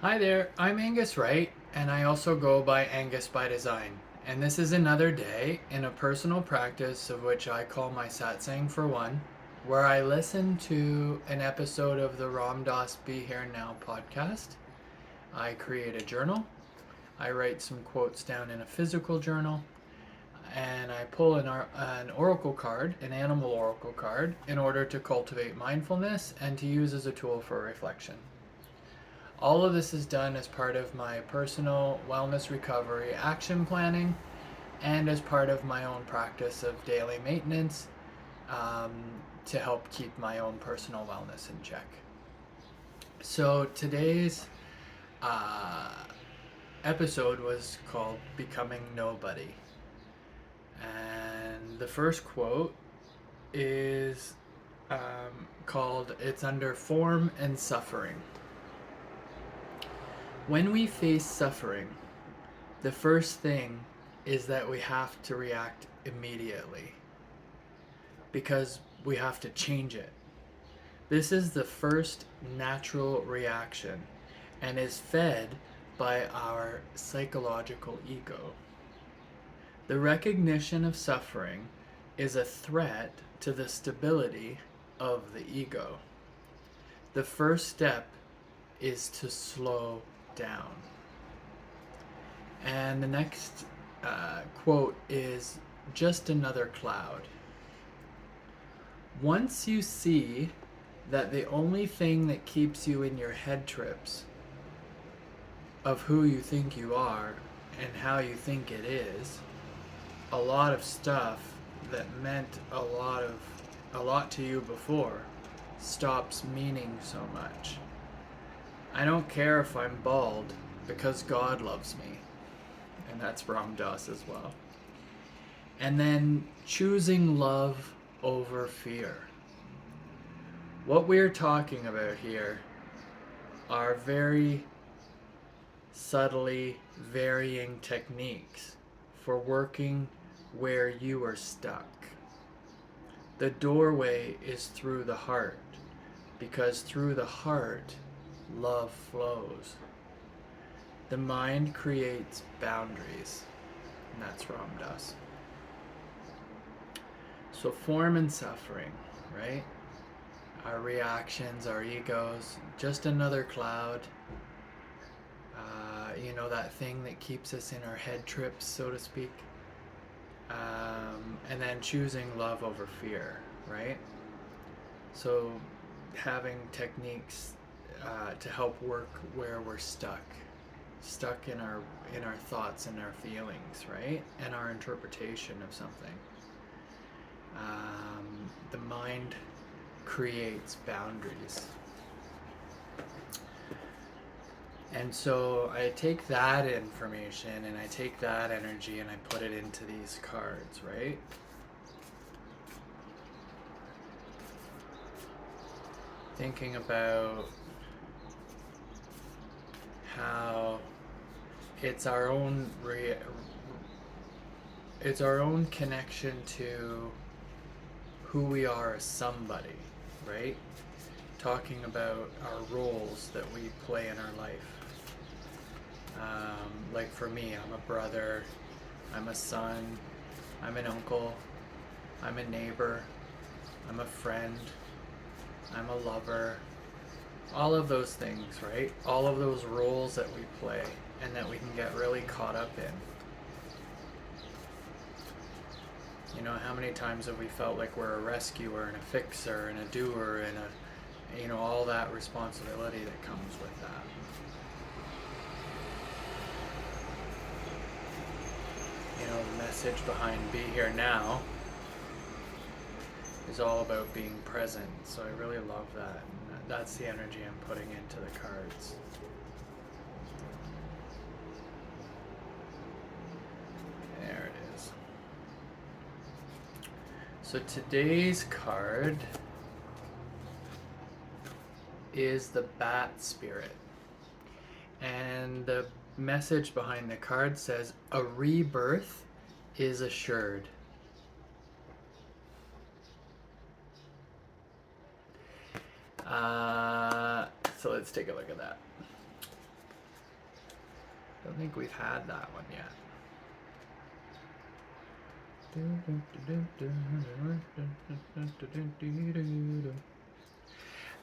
Hi there, I'm Angus Wright, and I also go by Angus By Design. And this is another day in a personal practice of which I call my Satsang for One, where I listen to an episode of the Ram Dass Be Here Now podcast. I create a journal, I write some quotes down in a physical journal, and I pull an oracle card, an animal oracle card, in order to cultivate mindfulness and to use as a tool for reflection. All of this is done as part of my personal wellness recovery action planning and as part of my own practice of daily maintenance um, to help keep my own personal wellness in check. So today's uh, episode was called Becoming Nobody. And the first quote is called It's Under Form and Suffering. When we face suffering, the first thing is that we have to react immediately because we have to change it. This is the first natural reaction and is fed by our psychological ego. The recognition of suffering is a threat to the stability of the ego. The first step is to slow down. And the next quote is just another cloud. Once you see that the only thing that keeps you in your head trips of who you think you are and how you think it is, a lot of stuff that meant a lot to you before stops meaning so much. I don't care if I'm bald because God loves me. And that's Ram Dass as well. And then choosing love over fear. What we're talking about here are very subtly varying techniques for working where you are stuck. The doorway is through the heart, because through the heart, love flows. The mind creates boundaries, and that's Ram Dass. So form and suffering, right? Our reactions, our egos, just another cloud. That thing that keeps us in our head trips, so to speak. And then choosing love over fear, right? So having techniques to help work where we're stuck in our thoughts and our feelings, right? And our interpretation of something. The mind creates boundaries. And so I take that information and I take that energy and I put it into these cards, right? Thinking about how it's our own connection to who we are as somebody, right? Talking about our roles that we play in our life. Like for me, I'm a brother, I'm a son, I'm an uncle, I'm a neighbor, I'm a friend, I'm a lover. All of those things, right? All of those roles that we play and that we can get really caught up in. How many times have we felt like we're a rescuer and a fixer and a doer and all that responsibility that comes with that. The message behind Be Here Now is all about being present. So I really love that. And that's the energy I'm putting into the cards. There it is. So today's card is the Bat Spirit. And the message behind the card says, a rebirth is assured. So let's take a look at that. Don't think we've had that one yet.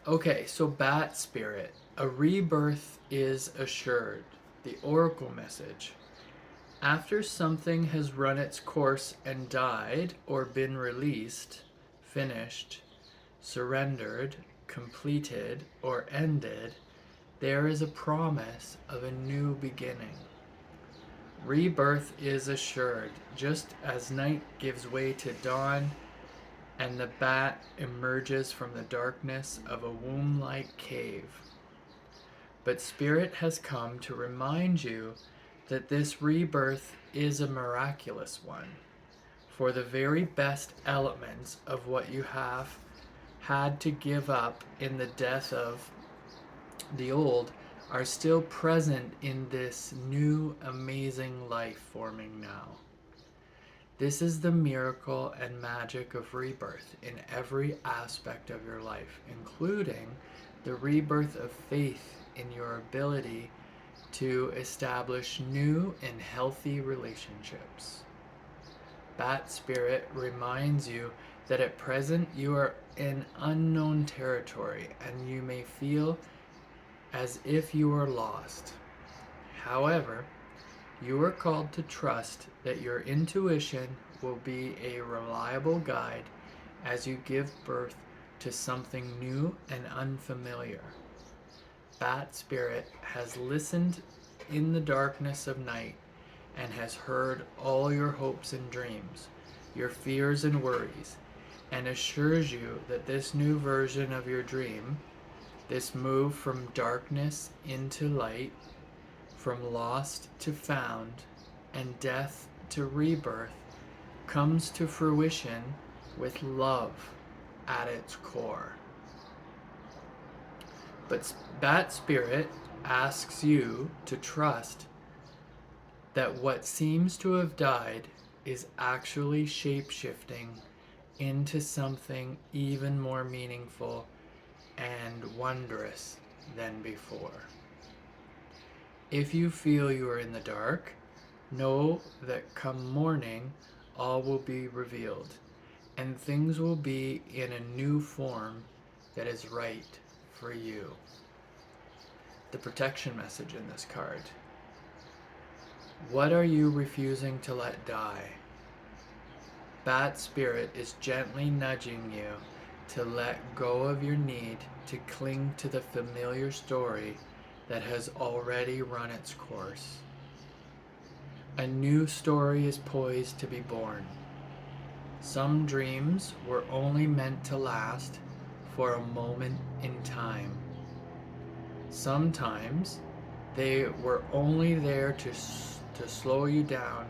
Okay, so bat spirit. A rebirth is assured. The oracle message. After something has run its course and died, or been released, finished, surrendered, completed, or ended, there is a promise of a new beginning. Rebirth is assured, just as night gives way to dawn and the bat emerges from the darkness of a womb-like cave. But Spirit has come to remind you that this rebirth is a miraculous one, for the very best elements of what you have had to give up in the death of the old are still present in this new amazing life forming now. This is the miracle and magic of rebirth in every aspect of your life, including the rebirth of faith in your ability to establish new and healthy relationships. Bat Spirit reminds you that at present you are in unknown territory and you may feel as if you are lost. However, you are called to trust that your intuition will be a reliable guide as you give birth to something new and unfamiliar. Bat Spirit has listened in the darkness of night and has heard all your hopes and dreams, your fears and worries, and assures you that this new version of your dream, this move from darkness into light, from lost to found, and death to rebirth, comes to fruition with love at its core. But Bat Spirit asks you to trust that what seems to have died is actually shape-shifting into something even more meaningful and wondrous than before. If you feel you are in the dark, know that come morning, all will be revealed, and things will be in a new form that is right for you. The protection message in this card. What are you refusing to let die? Bat Spirit is gently nudging you to let go of your need to cling to the familiar story that has already run its course. A new story is poised to be born. Some dreams were only meant to last for a moment in time. Sometimes they were only there to slow you down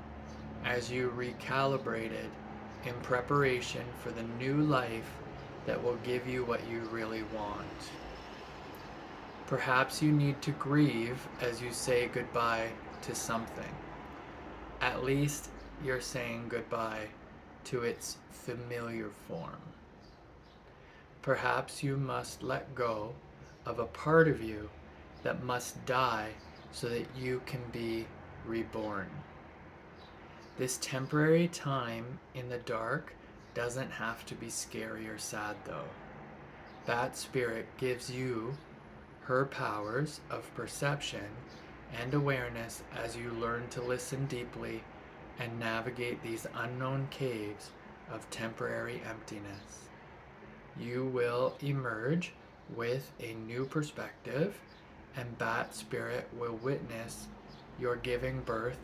as you recalibrated in preparation for the new life that will give you what you really want. Perhaps you need to grieve as you say goodbye to something. At least you're saying goodbye to its familiar form. Perhaps you must let go of a part of you that must die so that you can be reborn. This temporary time in the dark doesn't have to be scary or sad though. Bat Spirit gives you her powers of perception and awareness as you learn to listen deeply and navigate these unknown caves of temporary emptiness. You will emerge with a new perspective, and Bat Spirit will witness your giving birth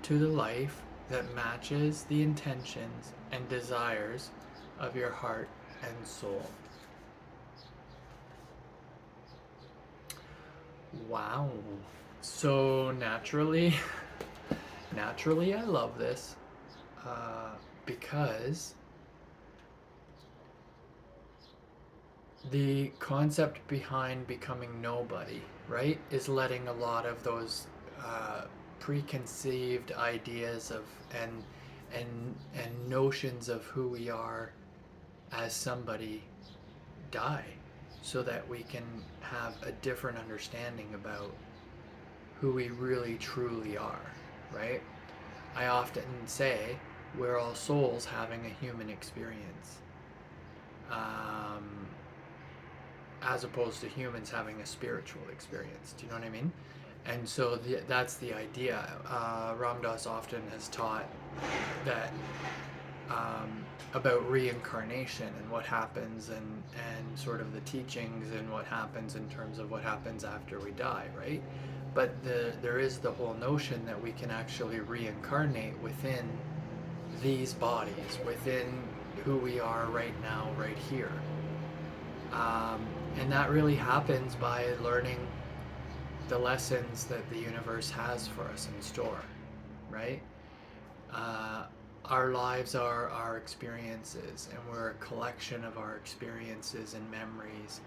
to the life that matches the intentions and desires of your heart and soul. Wow. So naturally I love this because the concept behind becoming nobody, right, is letting a lot of those preconceived ideas of and notions of who we are as somebody die, so that we can have a different understanding about who we really truly are, right? I often say we're all souls having a human experience, um, as opposed to humans having a spiritual experience. Do you know what I mean? And so that's the idea. Ram Dass often has taught that, about reincarnation and what happens, and sort of the teachings and what happens in terms of what happens after we die, right? But there is the whole notion that we can actually reincarnate within these bodies, within who we are right now, right here. And that really happens by learning the lessons that the universe has for us in store, right? Uh, our lives are our experiences, and we're a collection of our experiences and memories,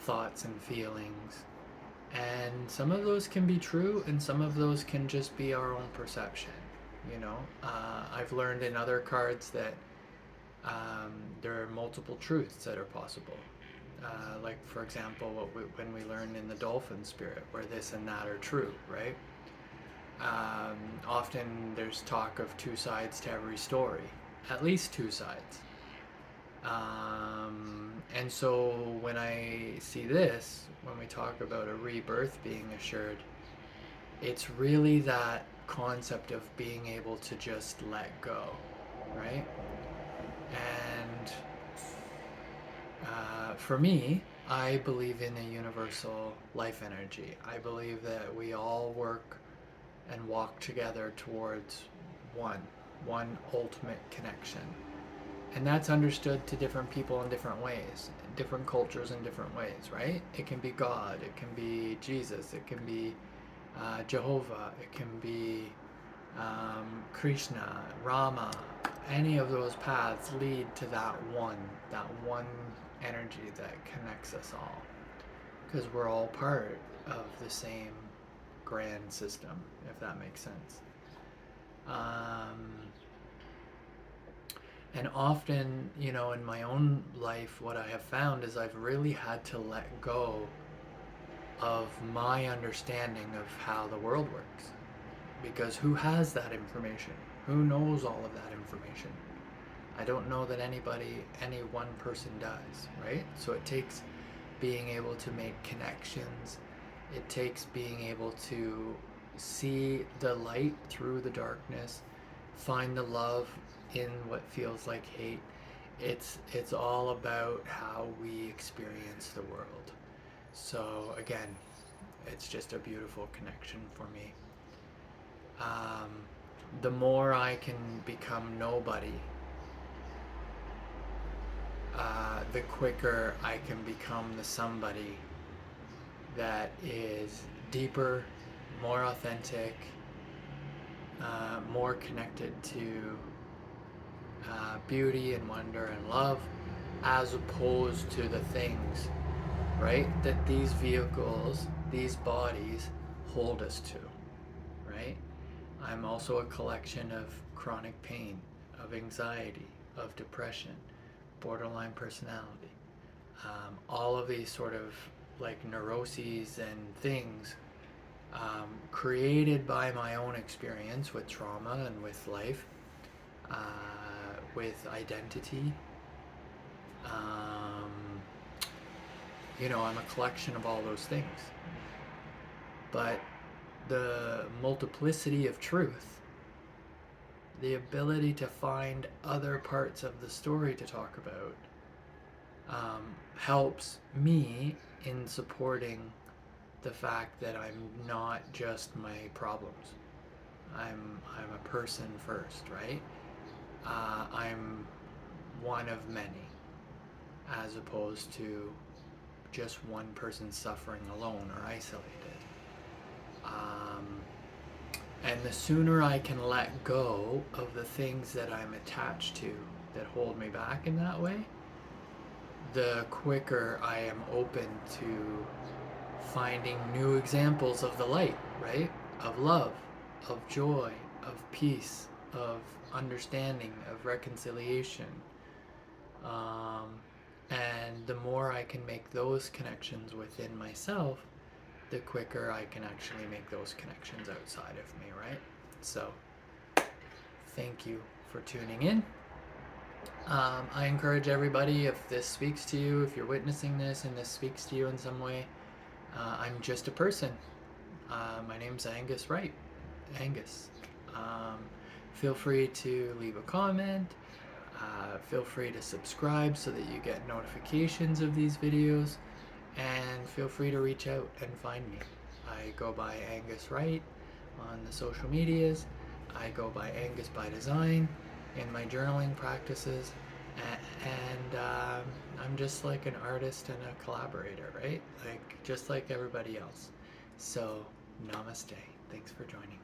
thoughts and feelings. And some of those can be true, and some of those can just be our own perception. I've learned in other cards that there are multiple truths that are possible. Like, for example, when we learn in the dolphin spirit, where this and that are true, right? Often there's talk of two sides to every story, at least two sides. And so when I see this, when we talk about a rebirth being assured, it's really that concept of being able to just let go, right? And for me, I believe in a universal life energy. I believe that we all work and walk together towards one ultimate connection. And that's understood to different people in different ways, different cultures in different ways, right? It can be God, it can be Jesus, it can be Jehovah, it can be Krishna, Rama. Any of those paths lead to that one energy that connects us all. Because we're all part of the same grand system, if that makes sense. And often, in my own life, what I have found is I've really had to let go of my understanding of how the world works. Because who has that information? Who knows all of that information? I don't know that any one person does, right? So it takes being able to make connections. It takes being able to see the light through the darkness, find the love in what feels like hate. It's all about how we experience the world. So again, it's just a beautiful connection for me. The more I can become nobody, the quicker I can become the somebody that is deeper, more authentic, more connected to beauty and wonder and love, as opposed to the things, right, that these vehicles, these bodies hold us to, right? I'm also a collection of chronic pain, of anxiety, of depression, borderline personality. All of these sort of like neuroses and things created by my own experience with trauma and with life, with identity. I'm a collection of all those things. But the multiplicity of truth, the ability to find other parts of the story to talk about, helps me in supporting the fact that I'm not just my problems. I'm a person first, right? I'm one of many, as opposed to just one person suffering alone or isolated. And the sooner I can let go of the things that I'm attached to that hold me back in that way, the quicker I am open to finding new examples of the light, right? Of love, of joy, of peace, of understanding, of reconciliation. And the more I can make those connections within myself, the quicker I can actually make those connections outside of me, right? So thank you for tuning in. I encourage everybody, if this speaks to you, if you're witnessing this and this speaks to you in some way, I'm just a person. My name's Angus Wright. Angus. Feel free to leave a comment. Feel free to subscribe so that you get notifications of these videos. And feel free to reach out and find me. I go by Angus Wright on the social medias. I go by Angus By Design in my journaling practices. And I'm just like an artist and a collaborator, right? Like just like everybody else. So namaste. Thanks for joining.